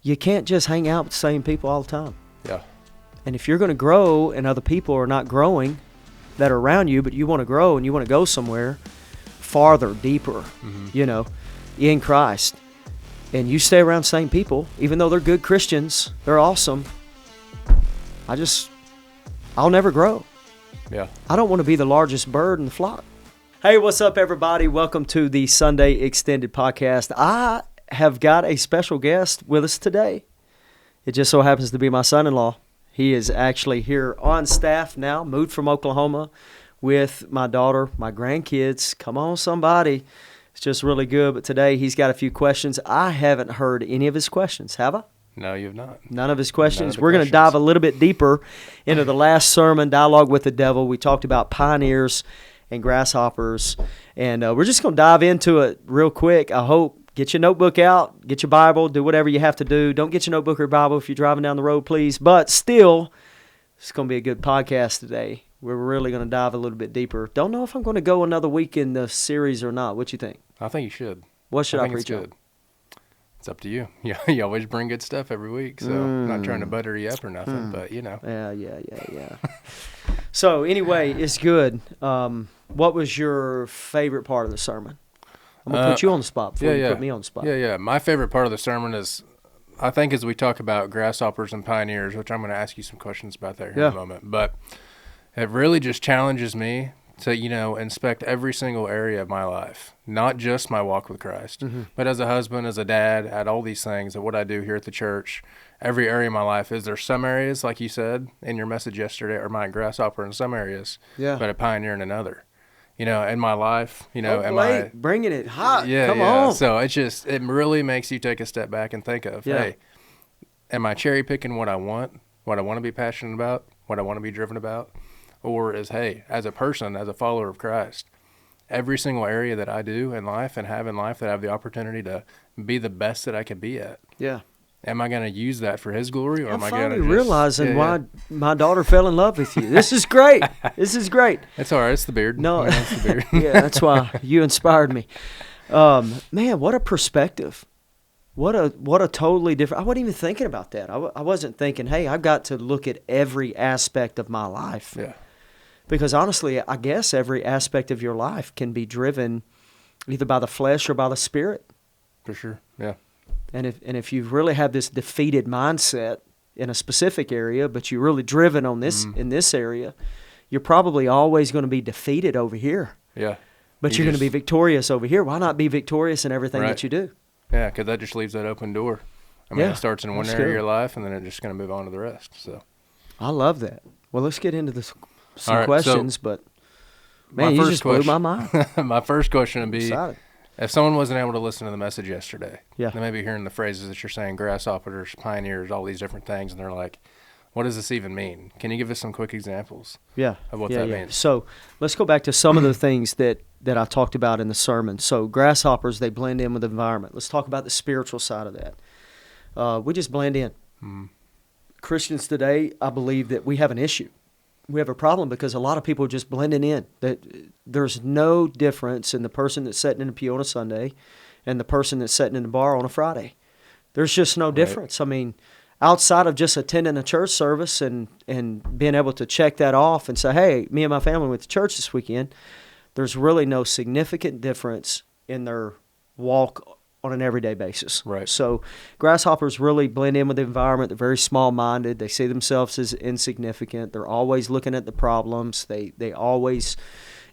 You can't just hang out with the same people all the time. Yeah. And if you're going to grow and other people are not growing that are around you, but you want to grow and you want to go somewhere farther, deeper, in Christ, and you stay around the same people, even though they're good Christians, they're awesome, I'll never grow. Yeah. I don't want to be the largest bird in the flock. Hey, what's up, everybody? Welcome to the Sunday Extended Podcast. I have got a special guest with us today. It just so happens to be my son-in-law. He is actually here on staff now, moved from Oklahoma with my daughter, my grandkids. Come on, somebody. It's just really good. But today he's got a few questions. I haven't heard any of his questions, have I? No, you've not. None of his questions. We're going to dive a little bit deeper into the last sermon, Dialogue with the Devil. We talked about pioneers and grasshoppers, and we're just going to dive into it real quick. I hope. Get your notebook out, get your Bible, do whatever you have to do. Don't get your notebook or Bible if you're driving down the road, please. But still, it's going to be a good podcast today. We're really going to dive a little bit deeper. Don't know if I'm going to go another week in the series or not. What you think? I think you should. What should I think preach it's good. It's up to you. You always bring good stuff every week, so I'm not trying to butter you up or nothing, but you know. Yeah. So anyway, it's good. What was your favorite part of the sermon? I'm going to put you on the spot before you put me on the spot. Yeah. My favorite part of the sermon is, I think, as we talk about grasshoppers and pioneers, which I'm going to ask you some questions about that here in a moment. But it really just challenges me to, inspect every single area of my life, not just my walk with Christ, but as a husband, as a dad, at all these things, and what I do here at the church, every area of my life. Is there some areas, like you said in your message yesterday, or my grasshopper in some areas, but a pioneer in another? In my life, bringing it hot. Come on. So it really makes you take a step back and think of, hey, am I cherry picking what I want to be passionate about, what I want to be driven about? Or as a person, as a follower of Christ, every single area that I do in life and have in life that I have the opportunity to be the best that I can be at. Yeah. Am I going to use that for His glory, or am I going to realizing why my daughter fell in love with you? This is great. It's great. It's all right. It's the beard. No, it's the beard. Yeah, that's why you inspired me. Man, what a perspective. What a totally different. I wasn't even thinking about that. I wasn't thinking, hey, I've got to look at every aspect of my life. Yeah. Because honestly, I guess every aspect of your life can be driven either by the flesh or by the spirit. For sure. Yeah. And if you really have this defeated mindset in a specific area, but you're really driven on this in this area, you're probably always going to be defeated over here. Yeah. But you're going to be victorious over here. Why not be victorious in everything that you do? Yeah, because that just leaves that open door. It starts in one area of your life, and then it's just going to move on to the rest. So, I love that. Well, let's get into some questions. But man, you just blew my mind. My first question would be, excited. If someone wasn't able to listen to the message yesterday, they may be hearing the phrases that you're saying, grasshoppers, pioneers, all these different things, and they're like, what does this even mean? Can you give us some quick examples of what that means? So let's go back to some of the things that I talked about in the sermon. So grasshoppers, they blend in with the environment. Let's talk about the spiritual side of that. We just blend in. Christians today, I believe that we have an issue. We have a problem because a lot of people are just blending in. That there's no difference in the person that's sitting in the pew on a Sunday and the person that's sitting in the bar on a Friday. There's just no difference. I mean, outside of just attending a church service and being able to check that off and say, hey, me and my family went to church this weekend, there's really no significant difference in their walk on an everyday basis. Right. So grasshoppers really blend in with the environment. They're very small-minded. They see themselves as insignificant. They're always looking at the problems. They always,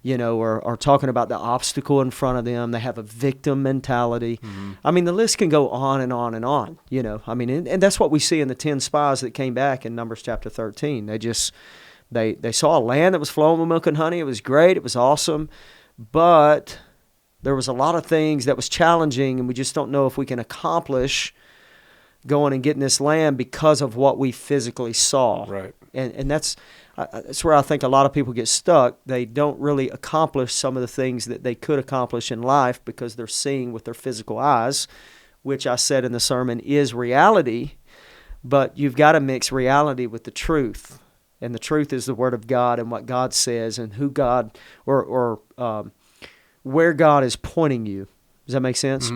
are talking about the obstacle in front of them. They have a victim mentality. I mean, the list can go on and on and on, I mean, and that's what we see in the 10 spies that came back in Numbers chapter 13. They saw a land that was flowing with milk and honey. It was great. It was awesome. But there was a lot of things that was challenging, and we just don't know if we can accomplish going and getting this land because of what we physically saw. Right. And that's where I think a lot of people get stuck. They don't really accomplish some of the things that they could accomplish in life because they're seeing with their physical eyes, which I said in the sermon is reality, but you've got to mix reality with the truth. And the truth is the Word of God and what God says and who God or where God is pointing you. Does that make sense?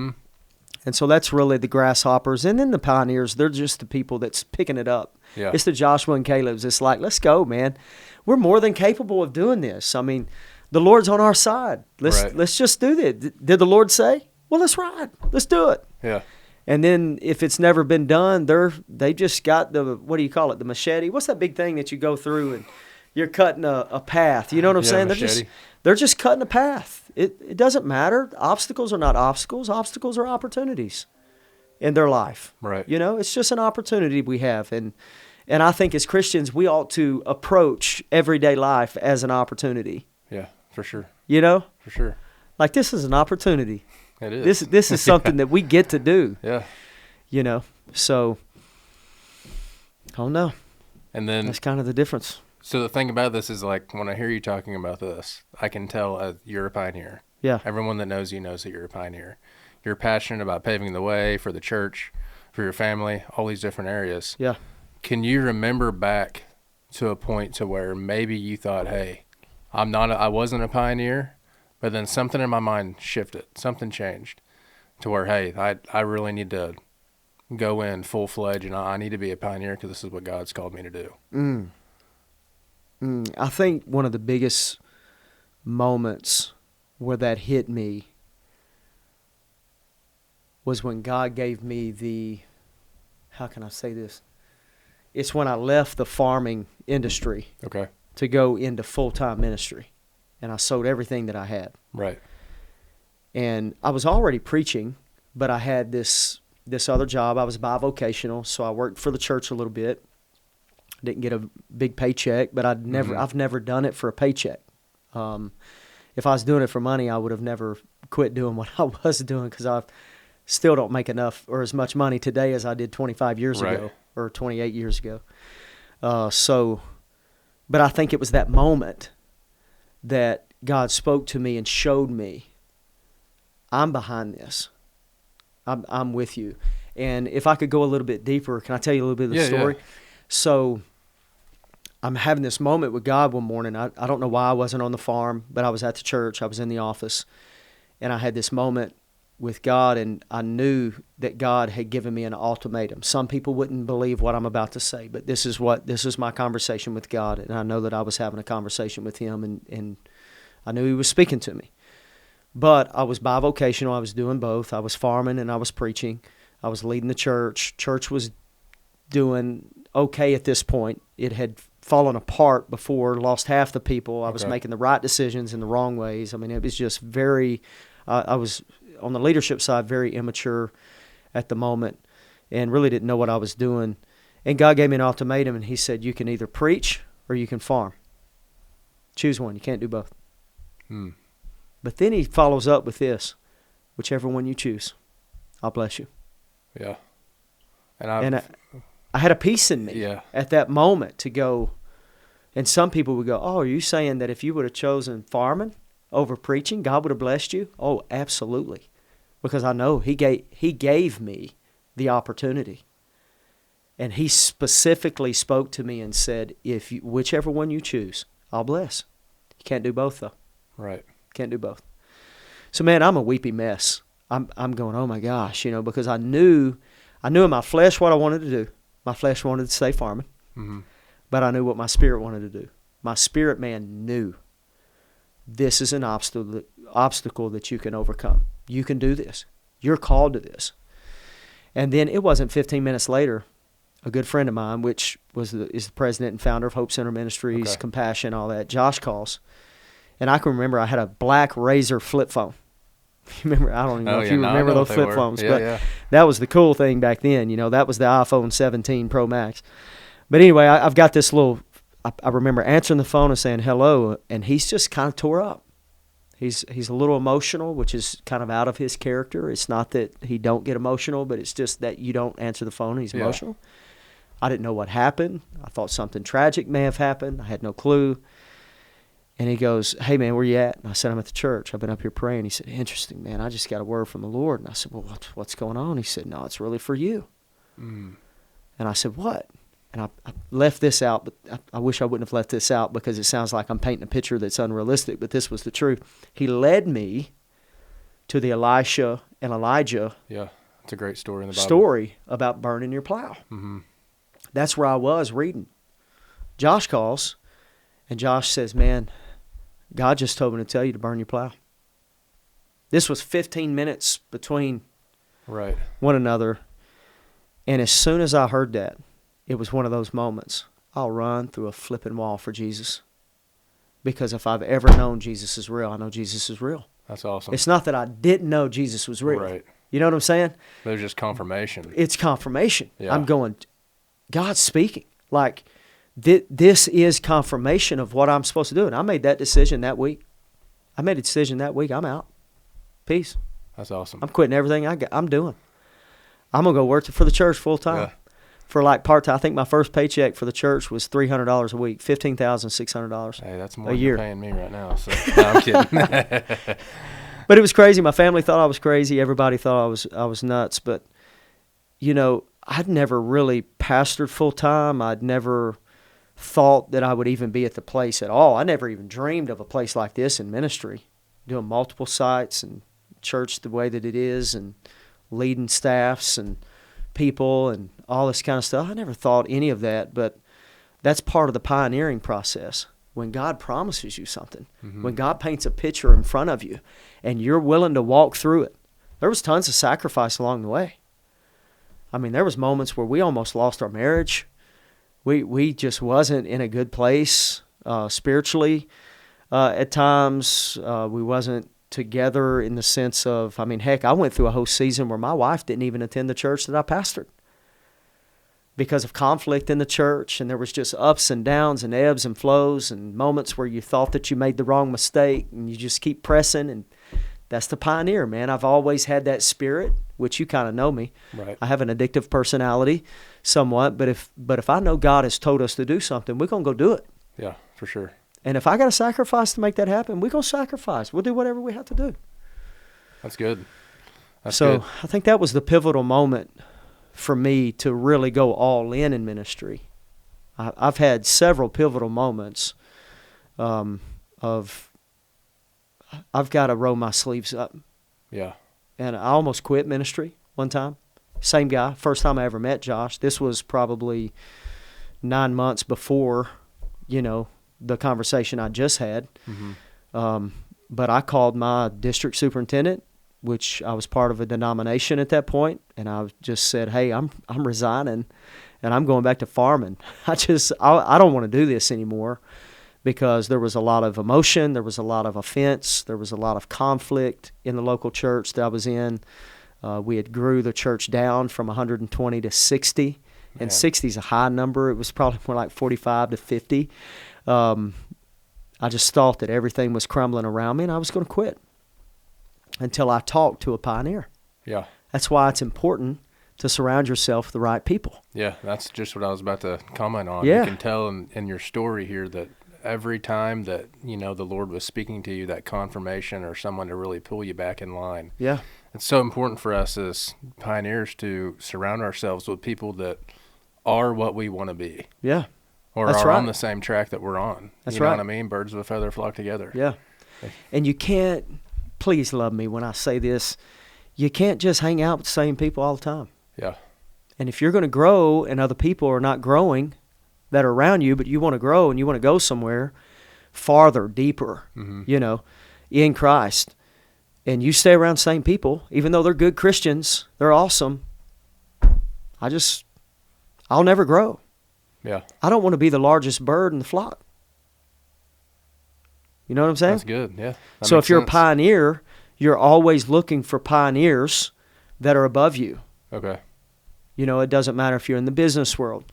And so that's really the grasshoppers. And then the pioneers, they're just the people that's picking it up. Yeah. It's the Joshua and Caleb's. It's like, let's go, man. We're more than capable of doing this. I mean, the Lord's on our side. Let's just do this. Did the Lord say? Well, let's ride. Let's do it. Yeah. And then if it's never been done, they just got the, what do you call it, the machete? What's that big thing that you go through and you're cutting a path? You know what I'm saying? Machete. They're just cutting a path. It doesn't matter. Obstacles are not obstacles. Obstacles are opportunities in their life. Right. You know, it's just an opportunity we have. And I think as Christians, we ought to approach everyday life as an opportunity. Yeah, for sure. You know? For sure. Like, this is an opportunity. It is. This is something that we get to do. Yeah. You know? So, oh no. And then that's kind of the difference. So the thing about this is, like, when I hear you talking about this, I can tell you're a pioneer. Yeah. Everyone that knows you knows that you're a pioneer. You're passionate about paving the way for the church, for your family, all these different areas. Yeah. Can you remember back to a point to where maybe you thought, hey, I wasn't a pioneer, but then something in my mind shifted, something changed to where, hey, I really need to go in full-fledged and I need to be a pioneer because this is what God's called me to do? I think one of the biggest moments where that hit me was when God gave me how can I say this? It's when I left the farming industry to go into full-time ministry. And I sold everything that I had. Right. And I was already preaching, but I had this other job. I was bivocational, so I worked for the church a little bit. Didn't get a big paycheck, but I've never done it for a paycheck. If I was doing it for money, I would have never quit doing what I was doing because I still don't make enough or as much money today as I did 25 years ago or 28 years ago. But I think it was that moment that God spoke to me and showed me, I'm behind this. I'm with you. And if I could go a little bit deeper, can I tell you a little bit of the story? Yeah. So I'm having this moment with God one morning. I don't know why I wasn't on the farm, but I was at the church. I was in the office. And I had this moment with God, and I knew that God had given me an ultimatum. Some people wouldn't believe what I'm about to say, but this is my conversation with God. And I know that I was having a conversation with Him, and I knew He was speaking to me. But I was bivocational. I was doing both. I was farming and I was preaching. I was leading the church. Church was doing okay at this point. It had fallen apart before, lost half the people. I was making the right decisions in the wrong ways. I mean, it was just very, I was on the leadership side very immature at the moment and really didn't know what I was doing. And God gave me an ultimatum, and He said, you can either preach or you can farm. Choose one. You can't do both. But then He follows up with this, whichever one you choose, I'll bless you. Yeah. And I had a peace in me at that moment to go, and some people would go, oh, are you saying that if you would have chosen farming over preaching, God would have blessed you? Oh, absolutely. Because I know He gave me the opportunity. And He specifically spoke to me and said, whichever one you choose, I'll bless. You can't do both, though. Right. Can't do both. So, man, I'm a weepy mess. I'm going, oh, my gosh, because I knew in my flesh what I wanted to do. My flesh wanted to stay farming, but I knew what my spirit wanted to do. My spirit man knew this is an obstacle that you can overcome. You can do this. You're called to this. And then it wasn't 15 minutes later, a good friend of mine, which is the president and founder of Hope Center Ministries, Compassion, all that, Josh calls. And I can remember I had a black Razor flip phone. Remember, I don't even know if you remember those flip phones, but that was the cool thing back then. That was the iPhone 17 Pro Max. But anyway, I've got this I remember answering the phone and saying hello, and he's just kind of tore up. He's a little emotional, which is kind of out of his character. It's not that he don't get emotional, but it's just that you don't answer the phone and he's emotional. I didn't know what happened. I thought something tragic may have happened. I had no clue. And he goes, hey, man, where you at? And I said, I'm at the church. I've been up here praying. He said, interesting, man. I just got a word from the Lord. And I said, well, what's going on? He said, no, it's really for you. And I said, what? And I left this out, but I wish I wouldn't have left this out because it sounds like I'm painting a picture that's unrealistic, but this was the truth. He led me to the Elisha and Elijah It's a great story in the Bible. Story about burning your plow. Mm-hmm. That's where I was reading. Josh calls, and Josh says, man, God just told me to tell you to burn your plow. This was 15 minutes between one another. And as soon as I heard that, it was one of those moments. I'll run through a flipping wall for Jesus. Because if I've ever known Jesus is real, I know Jesus is real. That's awesome. It's not that I didn't know Jesus was real. Right. You know what I'm saying? There's just confirmation. It's confirmation. Yeah. I'm going, God's speaking. Like, this is confirmation of what I'm supposed to do. And I made that decision that week. I'm out. Peace. That's awesome. I'm quitting everything I'm doing. I'm going to go work for the church full time. Yeah. For like part-time. I think my first paycheck for the church was $300 a week, $15,600 Hey, that's more a than year. You're paying me right now. So no, I'm kidding. But it was crazy. My family thought I was crazy. Everybody thought I was nuts. But, you know, I'd never really pastored full-time. I'd never thought that I would even be at the place at all. I never even dreamed of a place like this in ministry, doing multiple sites and church the way that it is and leading staffs and people and all this kind of stuff. I never thought any of that, but that's part of the pioneering process. When God promises you something, when God paints a picture in front of you and you're willing to walk through it. There was tons of sacrifice along the way. I mean, there was moments where we almost lost our marriage. We just wasn't in a good place spiritually. At times, we wasn't together in the sense of, I mean, heck, I went through a whole season where my wife didn't even attend the church that I pastored because of conflict in the church, and there was just ups and downs and ebbs and flows and moments where you thought that you made the wrong mistake, and you just keep pressing, and that's the pioneer, man. I've always had that spirit, which you kind of know me. Right. I have an addictive personality somewhat, but if I know God has told us to do something, we're going to go do it. Yeah, for sure. And if I got to sacrifice to make that happen, we're going to sacrifice. We'll do whatever we have to do. That's good. That's so good. I think that was the pivotal moment for me to really go all in ministry. I've had several pivotal moments of I've got to roll my sleeves up. Yeah. And I almost quit ministry one time. Same guy. First time I ever met Josh. This was probably 9 months before, the conversation I just had. Mm-hmm. But I called my district superintendent, which I was part of a denomination at that point, and I just said, hey, I'm resigning, and I'm going back to farming. I don't want to do this anymore because there was a lot of emotion, there was a lot of offense, there was a lot of conflict in the local church that I was in. We had grew the church down from 120 to 60, Man. And 60 is a high number. It was probably more like 45 to 50. I just thought that everything was crumbling around me, and I was going to quit until I talked to a pioneer. Yeah. That's why it's important to surround yourself with the right people. Yeah, that's just what I was about to comment on. Yeah. You can tell in your story here that every time that, the Lord was speaking to you, that confirmation or someone to really pull you back in line. Yeah. It's so important for us as pioneers to surround ourselves with people that are what we want to be. Yeah. Or That's are right. on the same track that we're on. That's you know right. what I mean? Birds of a feather flock together. Yeah. And you can't, please love me when I say this, you can't just hang out with the same people all the time. Yeah. And if you're going to grow and other people are not growing that are around you, but you want to grow and you want to go somewhere farther, deeper, in Christ, and you stay around the same people, even though they're good Christians, they're awesome, I'll never grow. Yeah. I don't want to be the largest bird in the flock. You know what I'm saying? That's good, yeah. So if you're a pioneer, you're always looking for pioneers that are above you. Okay. It doesn't matter if you're in the business world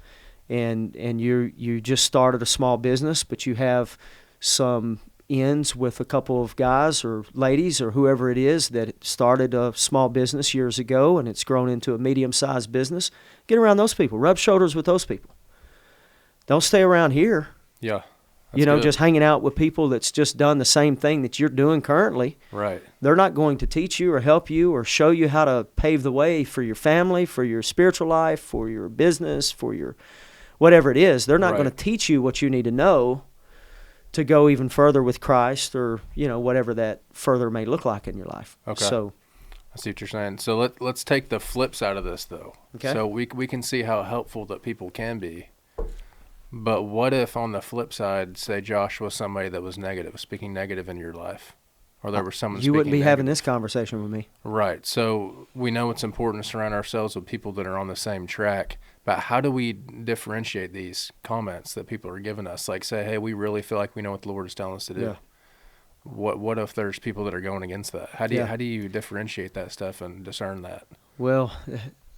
and you just started a small business, but you have some ends with a couple of guys or ladies or whoever it is that started a small business years ago and it's grown into a medium-sized business. Get around those people. Rub shoulders with those people. Don't stay around here. Yeah. Good. Just hanging out with people that's just done the same thing that you're doing currently. Right. They're not going to teach you or help you or show you how to pave the way for your family, for your spiritual life, for your business, for your whatever it is. They're not going to teach you what you need to know to go even further with Christ or, whatever that further may look like in your life. Okay. So see what you're saying. So let's take the flip side of this, though. Okay. So we can see how helpful that people can be. But what if on the flip side, say Josh was somebody that was negative, speaking negative in your life, or there was someone you wouldn't be negative. having this conversation with me. Right. So we know it's important to surround ourselves with people that are on the same track. But how do we differentiate these comments that people are giving us? Like, say, hey, we really feel like we know what the Lord is telling us to do. Yeah. What if there's people that are going against that? How do you differentiate that stuff and discern that? Well,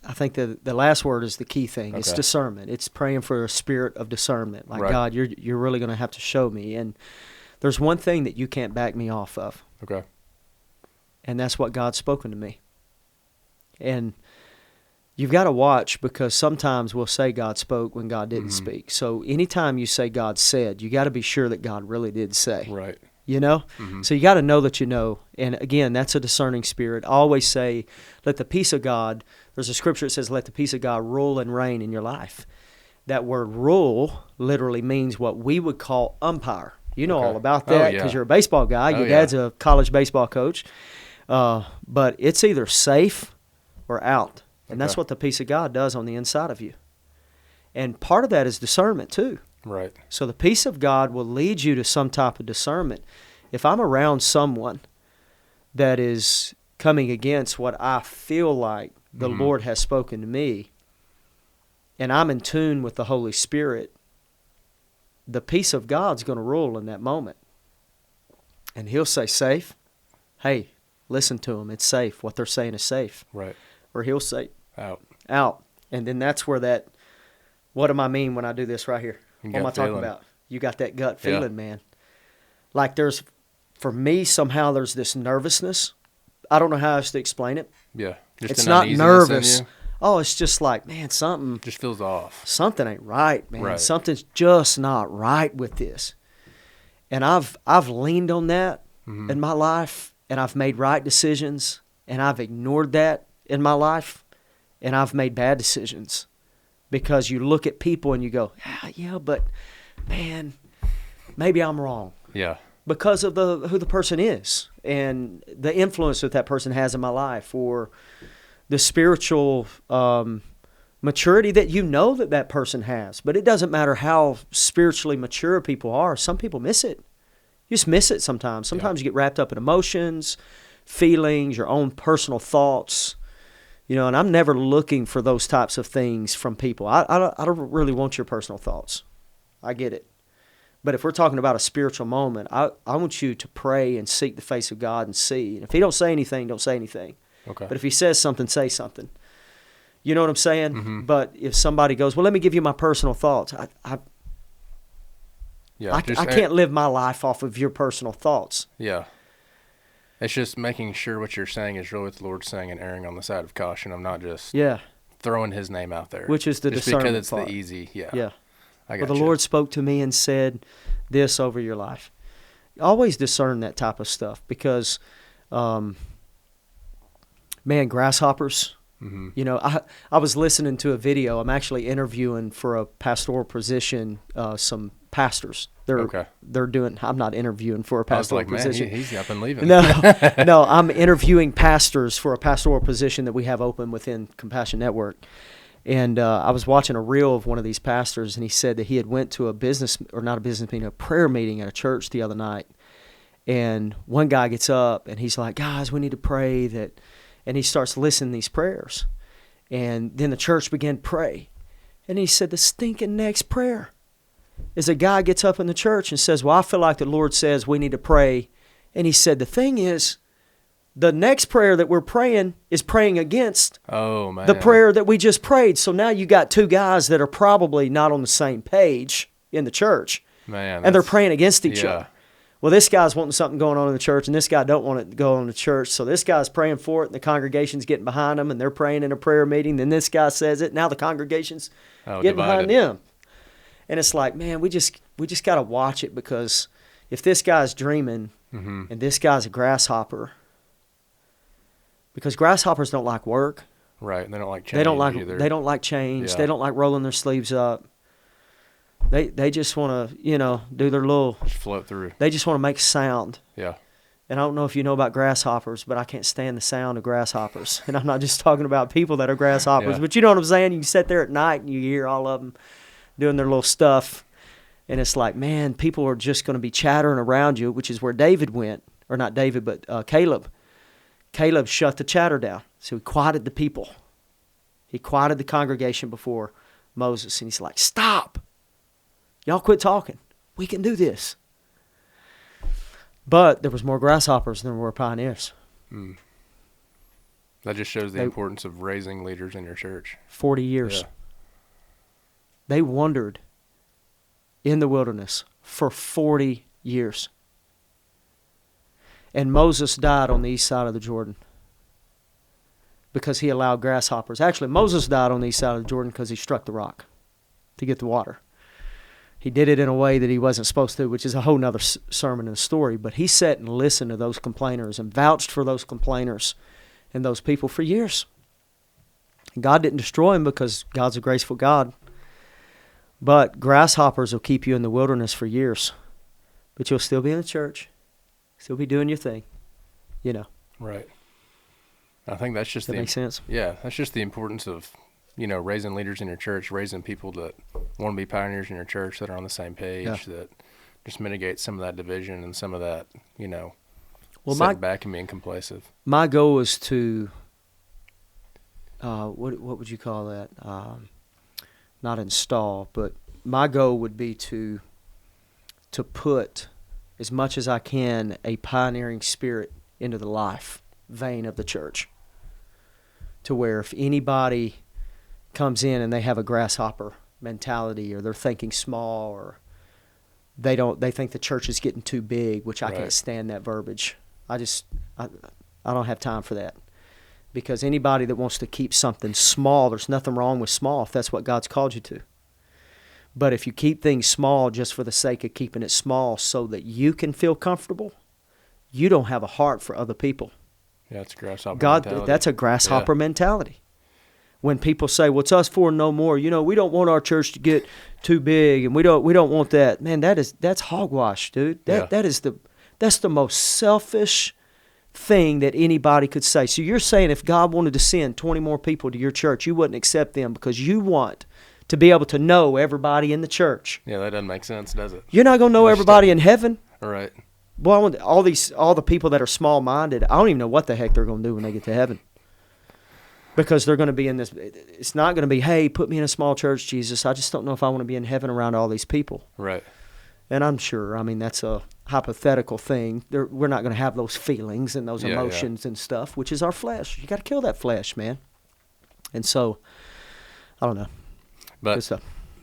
I think the last word is the key thing. Okay. It's discernment. It's praying for a spirit of discernment. Like, right. God, you're really going to have to show me. And there's one thing that you can't back me off of. Okay. And that's what God's spoken to me. And you've got to watch, because sometimes we'll say God spoke when God didn't speak. So anytime you say God said, you got to be sure that God really did say. Right. You know? So you got to know that you know. And again, that's a discerning spirit. I always say, let the peace of God, there's a scripture that says, let the peace of God rule and reign in your life. That word rule literally means what we would call umpire. You know all about that because you're a baseball guy. Your dad's a college baseball coach. But it's either safe or out. And that's what the peace of God does on the inside of you. And part of that is discernment too. Right. So the peace of God will lead you to some type of discernment. If I'm around someone that is coming against what I feel like the Lord has spoken to me, and I'm in tune with the Holy Spirit, the peace of God's going to rule in that moment. And he'll say, safe. Hey, listen to them. It's safe. What they're saying is safe. Right. Or he'll say, out. And then that's where that, what do I mean when I do this right here? What am I talking about? You got that gut feeling, man. Like for me, somehow there's this nervousness. I don't know how else to explain it. Yeah. It's not nervous. Oh, it's just like, man, something. Just feels off. Something ain't right, man. Right. Something's just not right with this. And I've leaned on that in my life, and I've made right decisions, and I've ignored that in my life, and I've made bad decisions. Because you look at people and you go, yeah, but man, maybe I'm wrong. Yeah. Because of who the person is and the influence that person has in my life, or the spiritual maturity that you know that person has. But it doesn't matter how spiritually mature people are. Some people miss it. You just miss it sometimes. Sometimes you get wrapped up in emotions, feelings, your own personal thoughts. You know, and I'm never looking for those types of things from people. I don't really want your personal thoughts. I get it. But if we're talking about a spiritual moment, I want you to pray and seek the face of God and see. And if he don't say anything, don't say anything. Okay. But if he says something, say something. You know what I'm saying? But if somebody goes, well, let me give you my personal thoughts. I can't live my life off of your personal thoughts. Yeah. It's just making sure what you're saying is really what the Lord's saying and erring on the side of caution. I'm not just throwing his name out there. Which is the just discernment because it's part. the easy, Yeah. I got the Lord spoke to me and said this over your life. Always discern that type of stuff because, man, grasshoppers. You know, I was listening to a video. I'm actually interviewing for a pastoral position some pastors. They're doing. I'm not interviewing for a pastoral position. Man, he's up and leaving. No, I'm interviewing pastors for a pastoral position that we have open within Compassion Network. And I was watching a reel of one of these pastors, and he said that he had went to a prayer meeting at a church the other night. And one guy gets up, and he's like, guys, we need to pray that. And he starts listening to these prayers. And then the church began to pray. And he said, the stinking next prayer is a guy gets up in the church and says, well, I feel like the Lord says we need to pray. And he said, the thing is, the next prayer that we're praying is praying against the prayer that we just prayed. So now you got two guys that are probably not on the same page in the church. And they're praying against each other. Well, this guy's wanting something going on in the church, and this guy don't want it to go on in the church. So this guy's praying for it, and the congregation's getting behind him, and they're praying in a prayer meeting. Then this guy says it. Now the congregation's getting behind them. And it's like, man, we just got to watch it, because if this guy's dreaming and this guy's a grasshopper, because grasshoppers don't like work. Right, and they don't like change either. They don't like change. Yeah. They don't like rolling their sleeves up. They just want to, do their little... Just float through. They just want to make sound. Yeah. And I don't know if you know about grasshoppers, but I can't stand the sound of grasshoppers. And I'm not just talking about people that are grasshoppers, but you know what I'm saying? You can sit there at night and you hear all of them doing their little stuff. And it's like, man, people are just going to be chattering around you, which is where David went. Or not David, but Caleb. Caleb shut the chatter down. So he quieted the people. He quieted the congregation before Moses. And he's like, stop. Y'all quit talking. We can do this. But there was more grasshoppers than there were pioneers. That just shows the importance of raising leaders in your church. 40 years. Yeah. They wandered in the wilderness for 40 years. And Moses died on the east side of the Jordan because he allowed grasshoppers. Actually, Moses died on the east side of the Jordan because he struck the rock to get the water. He did it in a way that he wasn't supposed to, which is a whole nother sermon and story. But he sat and listened to those complainers and vouched for those complainers and those people for years. And God didn't destroy him because God's a graceful God. But grasshoppers will keep you in the wilderness for years. But you'll still be in the church. Still be doing your thing. You know. Right. I think that's just Does that make sense? Yeah, that's just the importance of, you know, raising leaders in your church, raising people that want to be pioneers in your church that are on the same page, that just mitigate some of that division and some of that, you know, sitting back and being complacent. My goal is to, what would you call that? Not install, but my goal would be to put, as much as I can, a pioneering spirit into the life vein of the church. To where if anybody comes in and they have a grasshopper mentality, or they're thinking small, or they think the church is getting too big, which I can't stand that verbiage. I don't have time for that. Because anybody that wants to keep something small, there's nothing wrong with small if that's what God's called you to. But if you keep things small just for the sake of keeping it small so that you can feel comfortable, you don't have a heart for other people. Yeah, it's a grasshopper mentality. That's a grasshopper mentality. When people say, well, it's us four and no more, you know, we don't want our church to get too big, and we don't want that. Man, that's hogwash, dude. That's the most selfish thing that anybody could say. So you're saying if God wanted to send 20 more people to your church, you wouldn't accept them because you want to be able to know everybody in the church. Yeah, that doesn't make sense, does it? You're not going to know everybody in heaven. All right. Boy, all the people that are small-minded, I don't even know what the heck they're going to do when they get to heaven. Because they're going to be in this, it's not going to be, hey, put me in a small church, Jesus. I just don't know if I want to be in heaven around all these people. Right. And I'm sure, I mean, that's a hypothetical thing. We're not going to have those feelings and those emotions and stuff, which is our flesh. You got to kill that flesh, man. And so, I don't know. But good stuff.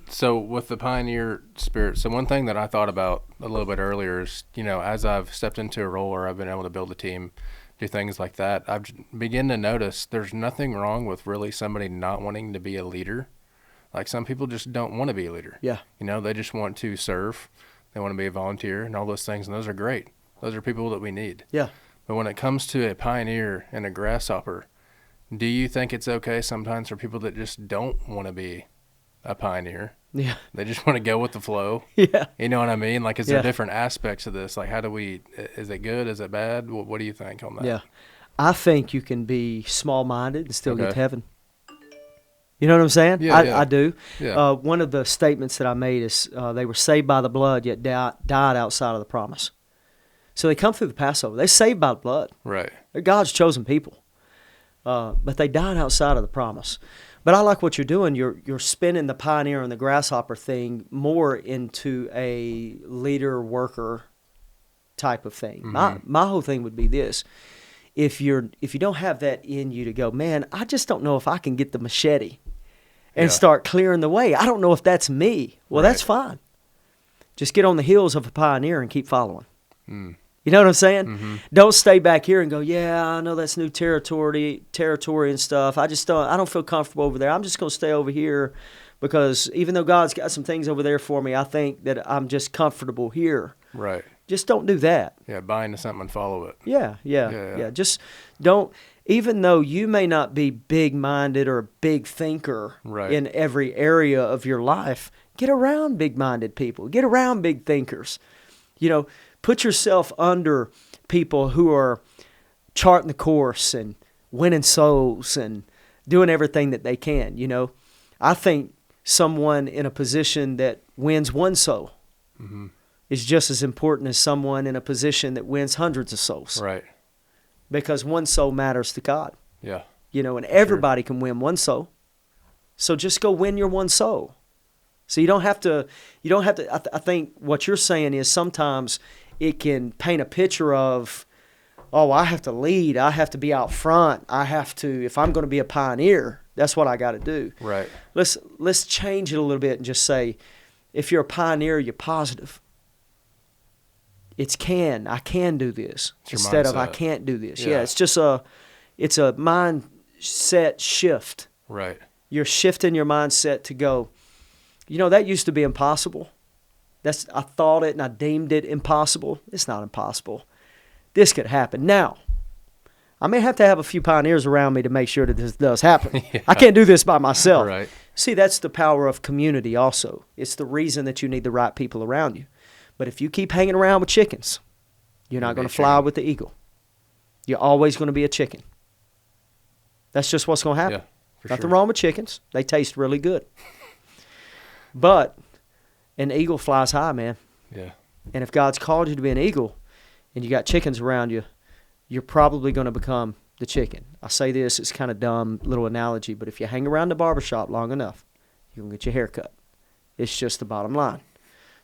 So with the pioneer spirit, so one thing that I thought about a little bit earlier is, you know, as I've stepped into a role where I've been able to build a team, do things like that, I've begun to notice there's nothing wrong with really somebody not wanting to be a leader. Like some people just don't want to be a leader. Yeah. You know, they just want to serve. They want to be a volunteer and all those things, and those are great. Those are people that we need. Yeah. But when it comes to a pioneer and a grasshopper, do you think it's okay sometimes for people that just don't want to be a pioneer? Yeah. They just want to go with the flow. Yeah. You know what I mean? Like, is there different aspects of this? Like, is it good? Is it bad? What do you think on that? Yeah. I think you can be small-minded and still get to heaven. You know what I'm saying? I do. Yeah. One of the statements that I made is they were saved by the blood, yet died outside of the promise. So they come through the Passover. They're saved by the blood. Right. They're God's chosen people. But they died outside of the promise. But I like what you're doing. You're spinning the pioneer and the grasshopper thing more into a leader worker type of thing. Mm-hmm. My whole thing would be this: if you don't have that in you to go, man, I just don't know if I can get the machete and start clearing the way. I don't know if that's me. Well, that's fine. Just get on the heels of a pioneer and keep following. Mm. You know what I'm saying? Mm-hmm. Don't stay back here and go, yeah, I know that's new territory and stuff. I don't feel comfortable over there. I'm just going to stay over here because even though God's got some things over there for me, I think that I'm just comfortable here. Right. Just don't do that. Yeah, buy into something and follow it. Yeah. Just don't, even though you may not be big-minded or a big thinker in every area of your life, get around big-minded people. Get around big thinkers. You know, put yourself under people who are charting the course and winning souls and doing everything that they can. You know, I think someone in a position that wins one soul is just as important as someone in a position that wins hundreds of souls. Right. Because one soul matters to God. Yeah. You know, and everybody can win one soul. So just go win your one soul. So you don't have to, I think what you're saying is sometimes it can paint a picture of, oh, I have to lead. I have to be out front. I have to, if I'm going to be a pioneer, that's what I got to do. Right. Let's change it a little bit and just say, if you're a pioneer, you're positive. I can do this instead of I can't do this. Yeah, it's just it's a mindset shift. Right. You're shifting your mindset to go, you know, that used to be impossible. I thought it and I deemed it impossible. It's not impossible. This could happen. Now, I may have to have a few pioneers around me to make sure that this does happen. Yeah. I can't do this by myself. Right. See, that's the power of community also. It's the reason that you need the right people around you. But if you keep hanging around with chickens, you're not going to fly with the eagle. You're always going to be a chicken. That's just what's going to happen. Yeah, Nothing wrong with chickens. They taste really good. But an eagle flies high, man. Yeah. And if God's called you to be an eagle and you got chickens around you, you're probably going to become the chicken. I say this, it's kind of dumb little analogy, but if you hang around the barbershop long enough, you're going to get your hair cut. It's just the bottom line.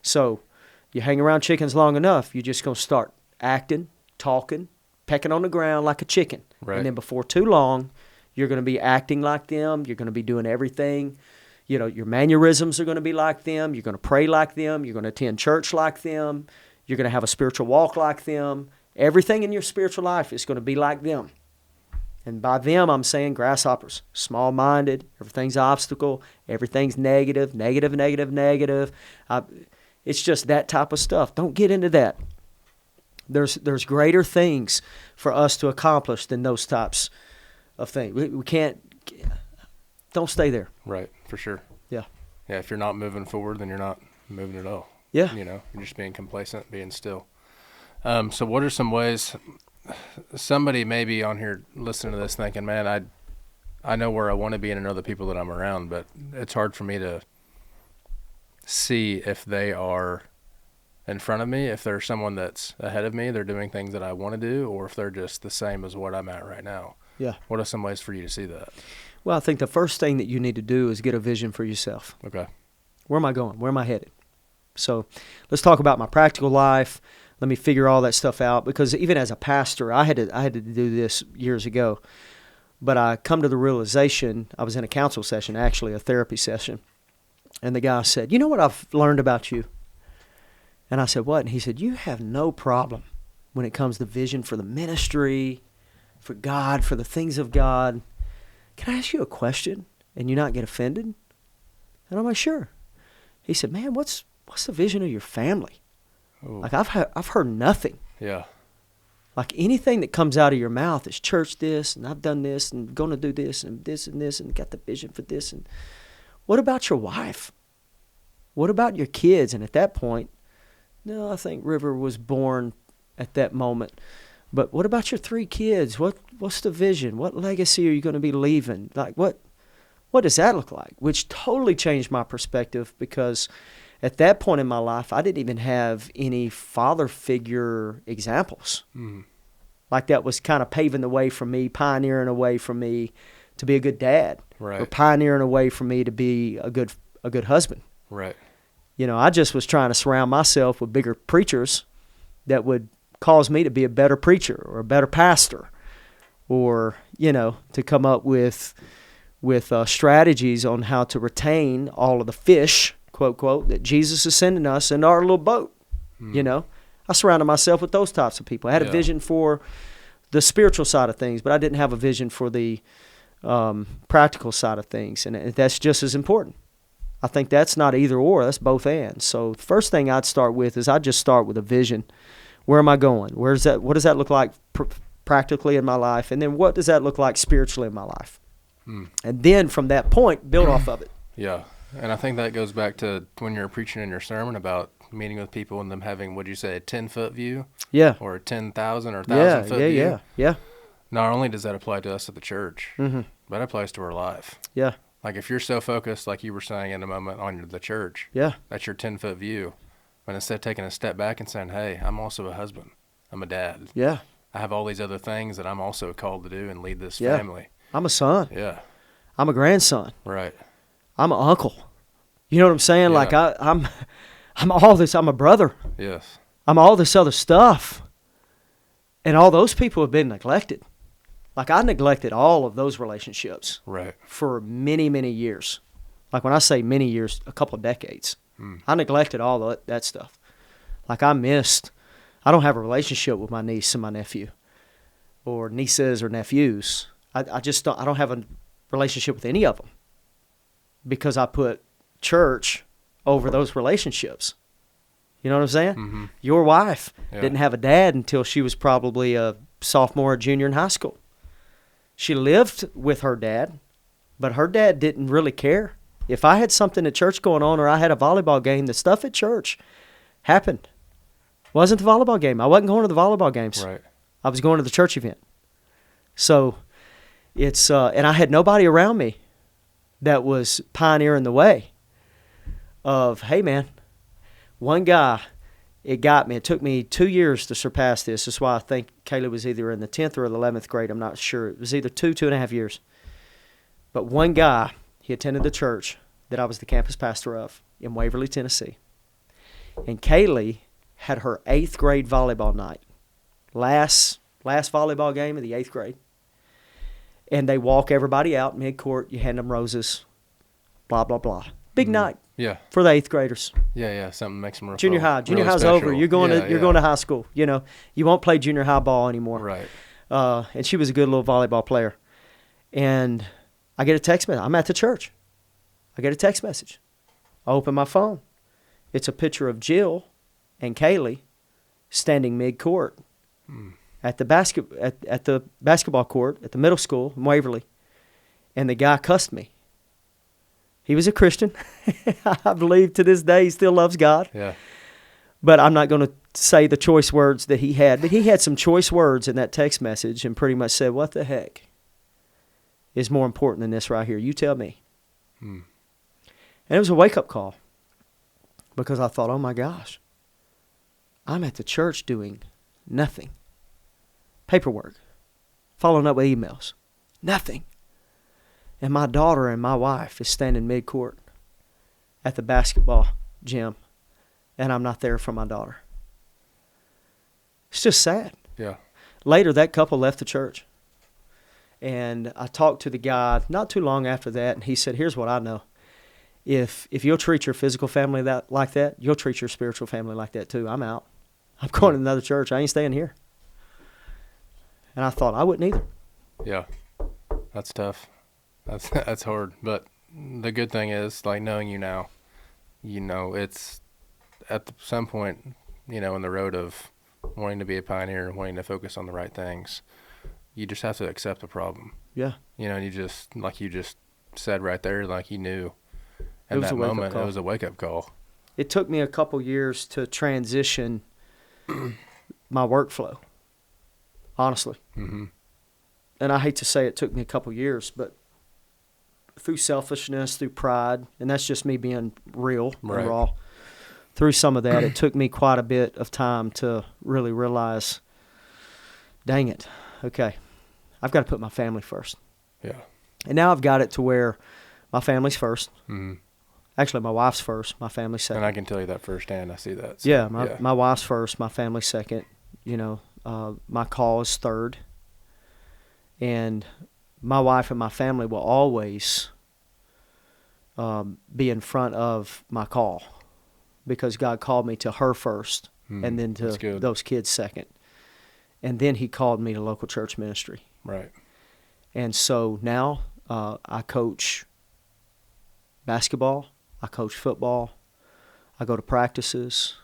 So you hang around chickens long enough, you're just going to start acting, talking, pecking on the ground like a chicken. Right. And then before too long, you're going to be acting like them. You're going to be doing everything. You know, your mannerisms are going to be like them. You're going to pray like them. You're going to attend church like them. You're going to have a spiritual walk like them. Everything in your spiritual life is going to be like them. And by them, I'm saying grasshoppers, small-minded, everything's obstacle, everything's negative. It's just that type of stuff. Don't get into that. There's greater things for us to accomplish than those types of things. We can't. Don't stay there. Right, for sure. Yeah. Yeah, if you're not moving forward, then you're not moving at all. Yeah. You know, you're just being complacent, being still. So what are some ways somebody may be on here listening to this thinking, man, I know where I want to be and I know the people that I'm around, but it's hard for me to see if they are in front of me, if there's someone that's ahead of me, they're doing things that I want to do, or if they're just the same as what I'm at right now. Yeah. What are some ways for you to see that? Well, I think the first thing that you need to do is get a vision for yourself. Okay. Where am I going? Where am I headed? So let's talk about my practical life. Let me figure all that stuff out, because even as a pastor, I had to do this years ago. But I come to the realization, I was in a counsel session, actually a therapy session, and the guy said, you know what I've learned about you? And I said, what? And he said, you have no problem when it comes to vision for the ministry, for God, for the things of God. Can I ask you a question and you not get offended? And I'm like, sure. He said, man, what's the vision of your family? Ooh. Like I've heard nothing. Yeah. Like anything that comes out of your mouth is church this, and I've done this, and going to do this, and got the vision for this. And what about your wife? What about your kids? And at that point, no, I think River was born at that moment. But what about your 3 kids? What's the vision? What legacy are you going to be leaving? Like what does that look like? Which totally changed my perspective, because at that point in my life, I didn't even have any father figure examples. Mm. Like that was kind of paving the way for me, pioneering a way for me to be a good dad, right, or pioneering a way for me to be a good husband. Right. You know, I just was trying to surround myself with bigger preachers that would cause me to be a better preacher or a better pastor, or, you know, to come up with strategies on how to retain all of the fish, quote, quote, that Jesus is sending us in our little boat. Mm. You know, I surrounded myself with those types of people. I had a vision for the spiritual side of things, but I didn't have a vision for the practical side of things, and that's just as important. I think that's not either or, that's both and. So the first thing I'd start with is I'd just start with a vision. Where am I going? What does that look like practically in my life? And then what does that look like spiritually in my life? Mm. And then from that point, build off of it. Yeah. And I think that goes back to when you're preaching in your sermon about meeting with people and them having, would you say, a 10-foot view? Yeah. Or a 10,000 or 1,000-foot view? Yeah. Not only does that apply to us at the church, but it applies to our life. Yeah. Like if you're so focused, like you were saying in a moment, on the church, that's your 10-foot view. But instead of taking a step back and saying, hey, I'm also a husband. I'm a dad. Yeah. I have all these other things that I'm also called to do and lead this family. I'm a son. Yeah. I'm a grandson. Right. I'm an uncle. You know what I'm saying? Yeah. Like I'm all this. I'm a brother. Yes. I'm all this other stuff. And all those people have been neglected. Like I neglected all of those relationships. Right. For many, many years. Like when I say many years, a couple of decades. I neglected all that stuff. Like I don't have a relationship with my niece and my nephew or nieces or nephews. I don't have a relationship with any of them because I put church over those relationships. You know what I'm saying? Mm-hmm. Your wife didn't have a dad until she was probably a sophomore or junior in high school. She lived with her dad, but her dad didn't really care. If I had something at church going on or I had a volleyball game, the stuff at church happened. Wasn't the volleyball game. I wasn't going to the volleyball games. Right. I was going to the church event. So it's and I had nobody around me that was pioneering the way of, hey, man, one guy, it got me. It took me 2 years to surpass this. That's why I think Kayla was either in the 10th or the 11th grade. I'm not sure. It was either 2.5 years. But one guy, he attended the church that I was the campus pastor of in Waverly, Tennessee. And Kaylee had her 8th grade volleyball night. Last volleyball game of the 8th grade. And they walk everybody out mid-court. You hand them roses. Blah, blah, blah. Big night. Yeah. For the 8th graders. Yeah. Something makes them Junior high's really over. special. You're going to high school. You know, you won't play junior high ball anymore. Right. And she was a good little volleyball player. And I get a text message. I'm at the church. I get a text message. I open my phone. It's a picture of Jill and Kaylee standing mid-court at the basketball court at the middle school in Waverly. And the guy cussed me. He was a Christian. I believe to this day he still loves God. Yeah. But I'm not going to say the choice words that he had. But he had some choice words in that text message and pretty much said, what the heck is more important than this right here? You tell me. And it was a wake-up call because I thought, oh, my gosh, I'm at the church doing nothing. Paperwork, following up with emails, nothing. And my daughter and my wife is standing mid-court at the basketball gym, and I'm not there for my daughter. It's just sad. Yeah. Later, that couple left the church. And I talked to the guy not too long after that, and he said, here's what I know. If you'll treat your physical family like that, you'll treat your spiritual family like that too. I'm out. I'm going to another church. I ain't staying here. And I thought I wouldn't either. Yeah. That's tough. That's hard. But the good thing is, like, knowing you now, you know, it's at some point, you know, in the road of wanting to be a pioneer and wanting to focus on the right things, you just have to accept the problem. Yeah. You know, and you just, like you just said right there, like you knew at that moment, it was a wake-up call. It took me a couple years to transition my workflow, honestly. Mm-hmm. And I hate to say it took me a couple years, but through selfishness, through pride, and that's just me being real and raw, through some of that, it took me quite a bit of time to really realize, dang it, okay, I've got to put my family first. Yeah. And now I've got it to where my family's first. Mm-hmm. Actually, my wife's first, my family's second. And I can tell you that firsthand. I see that. So, yeah, my wife's first, my family's second. You know, my call is third. And my wife and my family will always be in front of my call because God called me to her first and then to those kids second. And then he called me to local church ministry. Right. And so now I coach basketball. I coach football. I go to practices.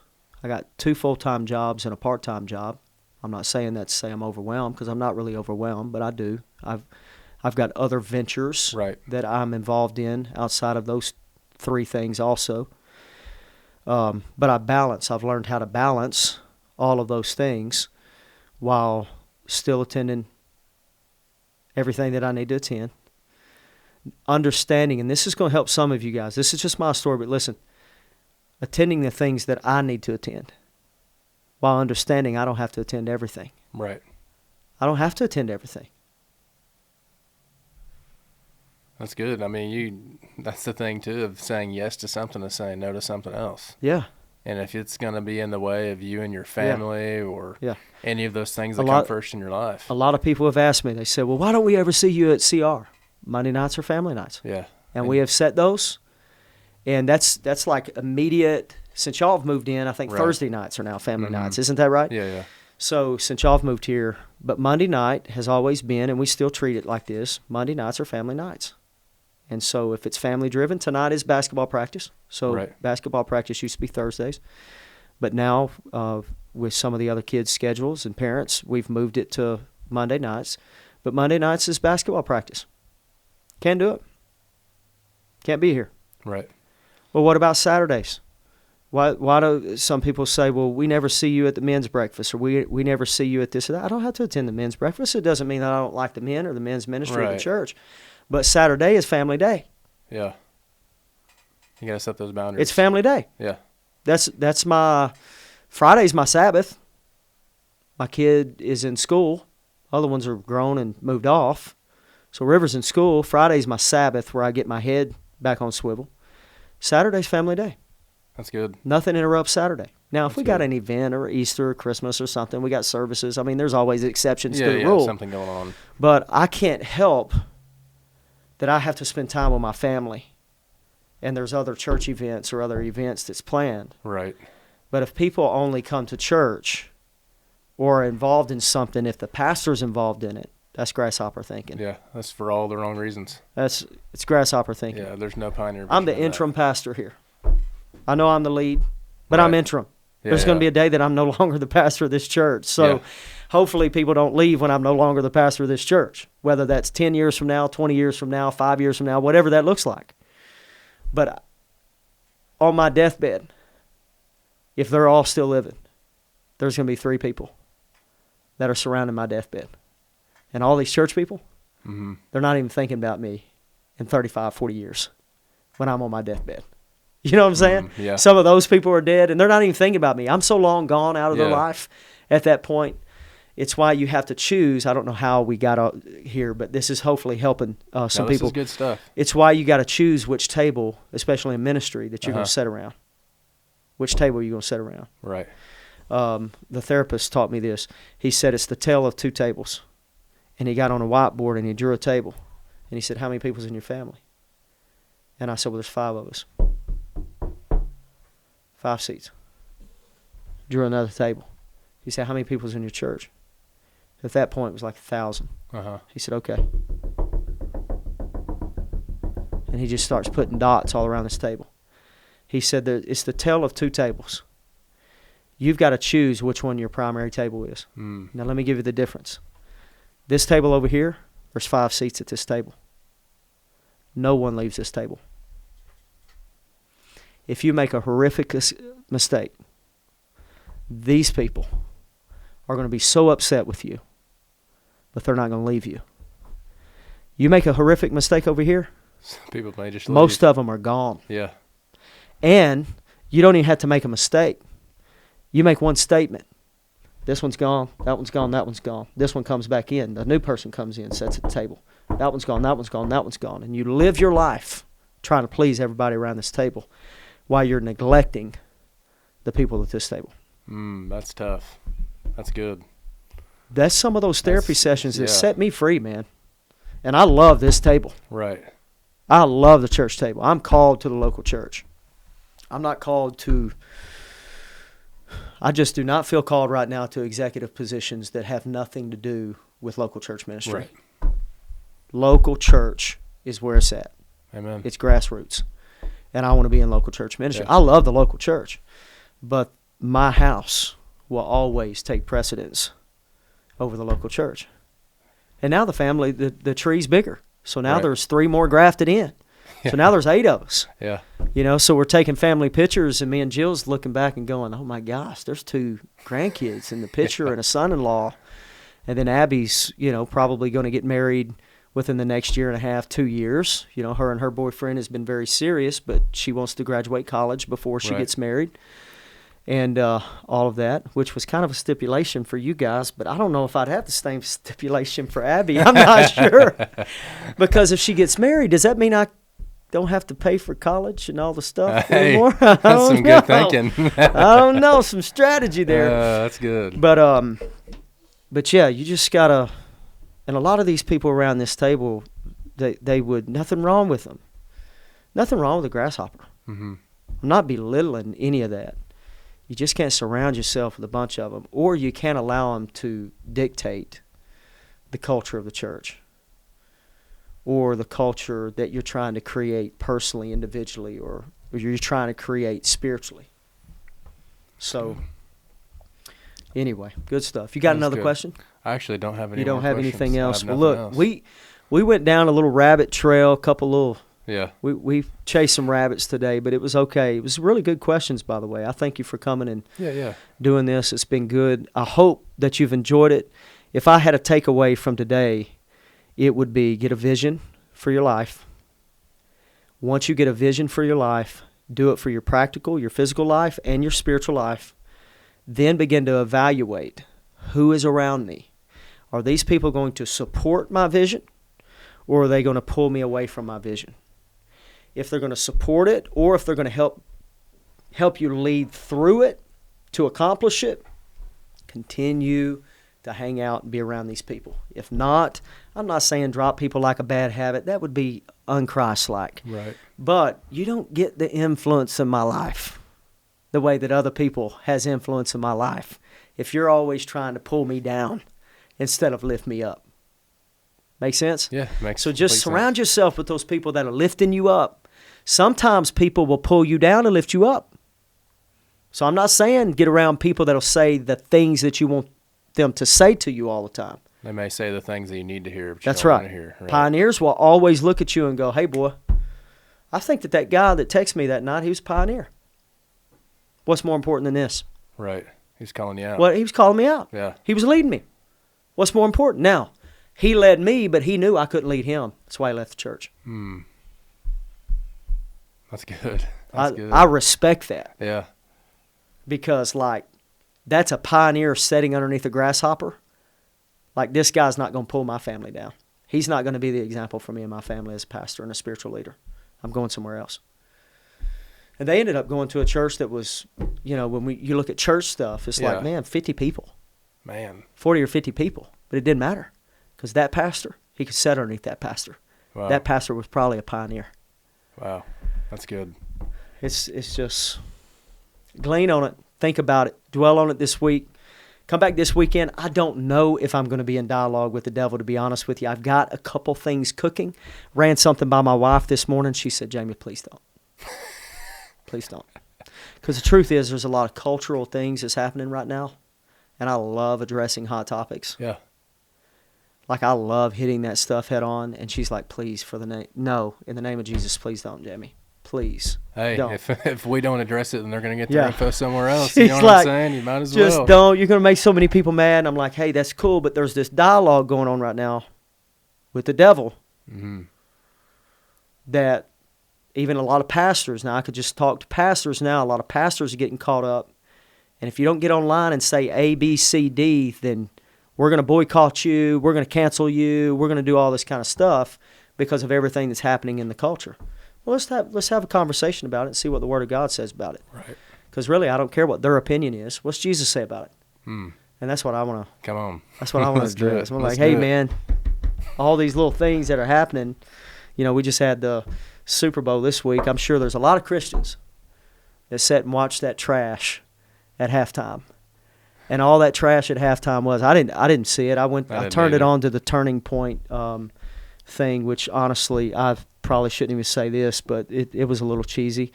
I got 2 full-time jobs and a part-time job. I'm not saying that to say I'm overwhelmed because I'm not really overwhelmed, but I do. I've got other ventures that I'm involved in outside of those 3 things also. But I've learned how to balance all of those things while still attending everything that I need to attend. Understanding, and this is going to help some of you guys. This is just my story, but listen, attending the things that I need to attend while understanding I don't have to attend everything. Right. I don't have to attend everything. That's good. I mean, that's the thing, too, of saying yes to something and saying no to something else. Yeah. And if it's going to be in the way of you and your family or any of those things that come first in your life. A lot of people have asked me, they said, well, why don't we ever see you at CR? Monday nights or family nights. Yeah. And we have set those. And that's like immediate. Since y'all have moved in, I think Thursday nights are now family nights. Isn't that right? Yeah, yeah. So since y'all have moved here, but Monday night has always been, and we still treat it like this, Monday nights are family nights. And so if it's family-driven, tonight is basketball practice. So basketball practice used to be Thursdays. But now with some of the other kids' schedules and parents, we've moved it to Monday nights. But Monday nights is basketball practice. Can't do it. Can't be here. Right. Well, what about Saturdays? Why do some people say, well, we never see you at the men's breakfast, or we never see you at this or that? I don't have to attend the men's breakfast. It doesn't mean that I don't like the men or the men's ministry at the church. But Saturday is family day. Yeah. You got to set those boundaries. It's family day. Yeah. That's my Friday's my Sabbath. My kid is in school. Other ones are grown and moved off. So River's in school. Friday's my Sabbath where I get my head back on swivel. Saturday's family day. That's good. Nothing interrupts Saturday. Now, if we got an event or Easter or Christmas or something, we got services. I mean, there's always exceptions to the rule. Something going on. But I can't help that I have to spend time with my family, and there's other church events or other events that's planned. Right. But if people only come to church or are involved in something, if the pastor's involved in it, that's grasshopper thinking. Yeah, that's for all the wrong reasons. It's grasshopper thinking. Yeah, there's no pioneer. I'm the interim pastor here. I know I'm the lead, but I'm interim. Yeah, there's going to be a day that I'm no longer the pastor of this church. So hopefully people don't leave when I'm no longer the pastor of this church, whether that's 10 years from now, 20 years from now, 5 years from now, whatever that looks like. But on my deathbed, if they're all still living, there's going to be 3 people that are surrounding my deathbed. And all these church people, they're not even thinking about me in 35, 40 years when I'm on my deathbed. You know what I'm saying? Yeah. Some of those people are dead, and they're not even thinking about me. I'm so long gone out of their life at that point. It's why you have to choose. I don't know how we got out here, but this is hopefully helping some people. This is good stuff. It's why you got to choose which table, especially in ministry, that you're going to sit around. Which table are you going to sit around? Right. The therapist taught me this. He said it's the tale of 2 tables. And he got on a whiteboard and he drew a table. And he said, how many people's in your family? And I said, well, there's 5 of us. 5 seats. Drew another table. He said, how many people's in your church? At that point, it was like 1,000. He said, okay. And he just starts putting dots all around this table. He said that it's the tale of 2 tables. You've got to choose which one your primary table is. Now, let me give you the difference. This table over here, there's 5 seats at this table. No one leaves this table. If you make a horrific mistake, these people are going to be so upset with you, but they're not going to leave you. You make a horrific mistake over here, people may just leave. Most of them are gone. Yeah. And you don't even have to make a mistake. You make one statement. This one's gone, that one's gone, that one's gone. This one comes back in. The new person comes in, sits at the table. That one's gone, that one's gone, that one's gone. And you live your life trying to please everybody around this table while you're neglecting the people at this table. That's tough. That's good. That's some of those therapy sessions that set me free, man. And I love this table. Right. I love the church table. I'm called to the local church. I'm not called to... I just do not feel called right now to executive positions that have nothing to do with local church ministry. Right. Local church is where it's at. Amen. It's grassroots. And I want to be in local church ministry. Yeah. I love the local church. But my house will always take precedence over the local church. And now the family, the tree's bigger. So now there's 3 more grafted in. So now there's 8 of us. Yeah. So we're taking family pictures, and me and Jill's looking back and going, oh, my gosh, there's 2 grandkids in the picture and a son-in-law. And then Abby's, probably going to get married within the next year and a half, 2 years. Her and her boyfriend has been very serious, but she wants to graduate college before she gets married. And all of that, which was kind of a stipulation for you guys, but I don't know if I'd have the same stipulation for Abby. I'm not sure. Because if she gets married, does that mean I don't have to pay for college and all the stuff anymore? That's some good thinking. I don't know, some strategy there. That's good. But yeah, you just gotta. And a lot of these people around this table, they would nothing wrong with them, nothing wrong with a grasshopper. Mm-hmm. I'm not belittling any of that. You just can't surround yourself with a bunch of them, or you can't allow them to dictate the culture of the church or the culture that you're trying to create personally, individually, or you're trying to create spiritually. So, anyway, good stuff. You got another question? I actually don't have any. You don't have anything else? Well, look, else. we went down a little rabbit trail, a couple little. Yeah. We chased some rabbits today, but it was okay. It was really good questions, by the way. I thank you for coming and doing this. It's been good. I hope that you've enjoyed it. If I had a takeaway from today, it would be get a vision for your life. Once you get a vision for your life, do it for your practical, your physical life, and your spiritual life. Then begin to evaluate who is around me. Are these people going to support my vision, or are they going to pull me away from my vision? If they're going to support it, or if they're going to help you lead through it to accomplish it, continue to hang out and be around these people. If not, I'm not saying drop people like a bad habit. That would be un-Christ-like. Right. But you don't get the influence in my life the way that other people has influence in my life if you're always trying to pull me down instead of lift me up. Make sense? Yeah, makes sense. So just surround yourself with those people that are lifting you up. Sometimes people will pull you down and lift you up. So I'm not saying get around people that will say the things that you want them to say to you all the time. They may say the things that you need to hear, but That's you don't right. want to hear. Right. Pioneers will always look at you and go, hey, boy, I think that guy that texted me that night, he was a pioneer. What's more important than this? Right. He's calling you out. Well, he was calling me out. Yeah. He was leading me. What's more important? Now, he led me, but he knew I couldn't lead him. That's why he left the church. That's good. That's good. I respect that. Yeah. Because, that's a pioneer sitting underneath a grasshopper. This guy's not going to pull my family down. He's not going to be the example for me and my family as a pastor and a spiritual leader. I'm going somewhere else. And they ended up going to a church that was, when you look at church stuff, it's 50 people. Man. 40 or 50 people. But it didn't matter. Because that pastor, he could sit underneath that pastor. Wow. That pastor was probably a pioneer. Wow. That's good. It's just glean on it. Think about it. Dwell on it this week. Come back this weekend. I don't know if I'm going to be in dialogue with the devil, to be honest with you. I've got a couple things cooking. Ran something by my wife this morning. She said, Jamie, please don't. Please don't. Because the truth is there's a lot of cultural things that's happening right now, and I love addressing hot topics. Yeah. I love hitting that stuff head on, and she's like, please, in the name of Jesus, please don't, Jamie. Please. Hey, don't. If we don't address it, then they're going to get their info somewhere else. She's you know what I'm saying? You might as well. Just don't. You're going to make so many people mad. And I'm like, hey, that's cool, but there's this dialogue going on right now with the devil that even a lot of pastors, now I could just talk to pastors now, a lot of pastors are getting caught up. And if you don't get online and say A, B, C, D, then we're going to boycott you, we're going to cancel you, we're going to do all this kind of stuff because of everything that's happening in the culture. Well, let's have a conversation about it and see what the Word of God says about it. Right. Because really, I don't care what their opinion is. What's Jesus say about it? And that's what I want to. Come on. That's what I want to do. I'm like, hey, man, all these little things that are happening. We just had the Super Bowl this week. I'm sure there's a lot of Christians that sat and watched that trash at halftime. And all that trash at halftime was, I didn't see it. I turned it on to the Turning Point thing, which honestly, I probably shouldn't even say this, but it was a little cheesy.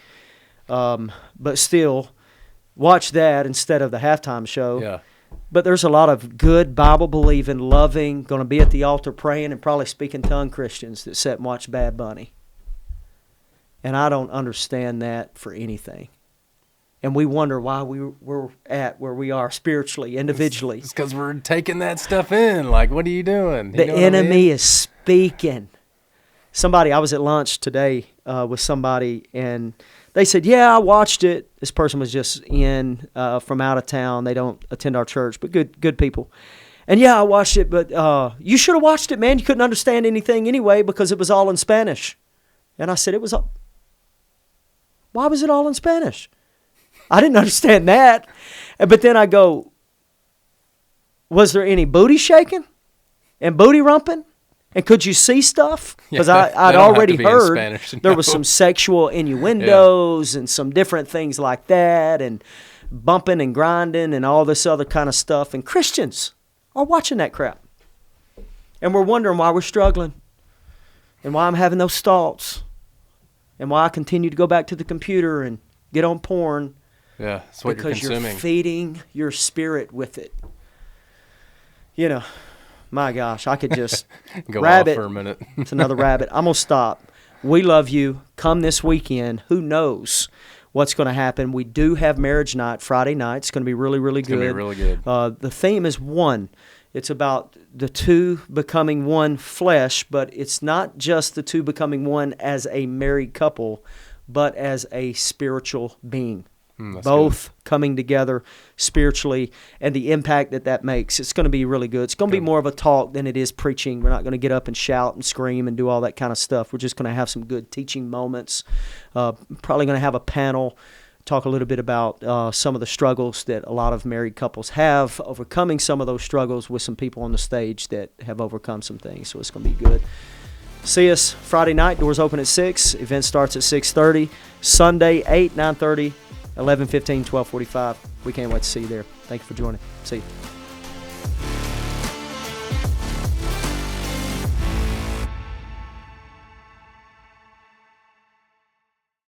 But still, watch that instead of the halftime show. Yeah. But there's a lot of good, Bible-believing, loving, going to be at the altar praying and probably speaking tongue Christians that sit and watch Bad Bunny. And I don't understand that for anything. And we wonder why we're at where we are spiritually, individually. It's because we're taking that stuff in. Like, what are you doing? The enemy is speaking. I was at lunch today with somebody, and they said, yeah, I watched it. This person was just in from out of town. They don't attend our church, but good people. And yeah, I watched it, but you should have watched it, man. You couldn't understand anything anyway because it was all in Spanish. And I said, why was it all in Spanish? I didn't understand that. But then I go, was there any booty shaking and booty rumping? And could you see stuff? Because I'd already heard there was some sexual innuendos and some different things like that, and bumping and grinding and all this other kind of stuff. And Christians are watching that crap. And we're wondering why we're struggling and why I'm having those thoughts and why I continue to go back to the computer and get on porn. Yeah, that's what you're consuming. Because you're feeding your spirit with it. You know, my gosh, I could just go rabbit off for a minute. It's another rabbit. I'm going to stop. We love you. Come this weekend. Who knows what's going to happen? We do have marriage night Friday night. It's going to be really, really good. It's going to be really good. The theme is one. It's about the two becoming one flesh, but it's not just the two becoming one as a married couple, but as a spiritual being. Both good. Coming together spiritually, and the impact that makes. It's going to be really good. It's going to be more of a talk than it is preaching. We're not going to get up and shout and scream and do all that kind of stuff. We're just going to have some good teaching moments. Probably going to have a panel, talk a little bit about some of the struggles that a lot of married couples have, overcoming some of those struggles with some people on the stage that have overcome some things. So it's going to be good. See us Friday night. Doors open at 6. Event starts at 6:30. Sunday, 8, 9:30. 11:15, 12:45. We can't wait to see you there. Thank you for joining. See you.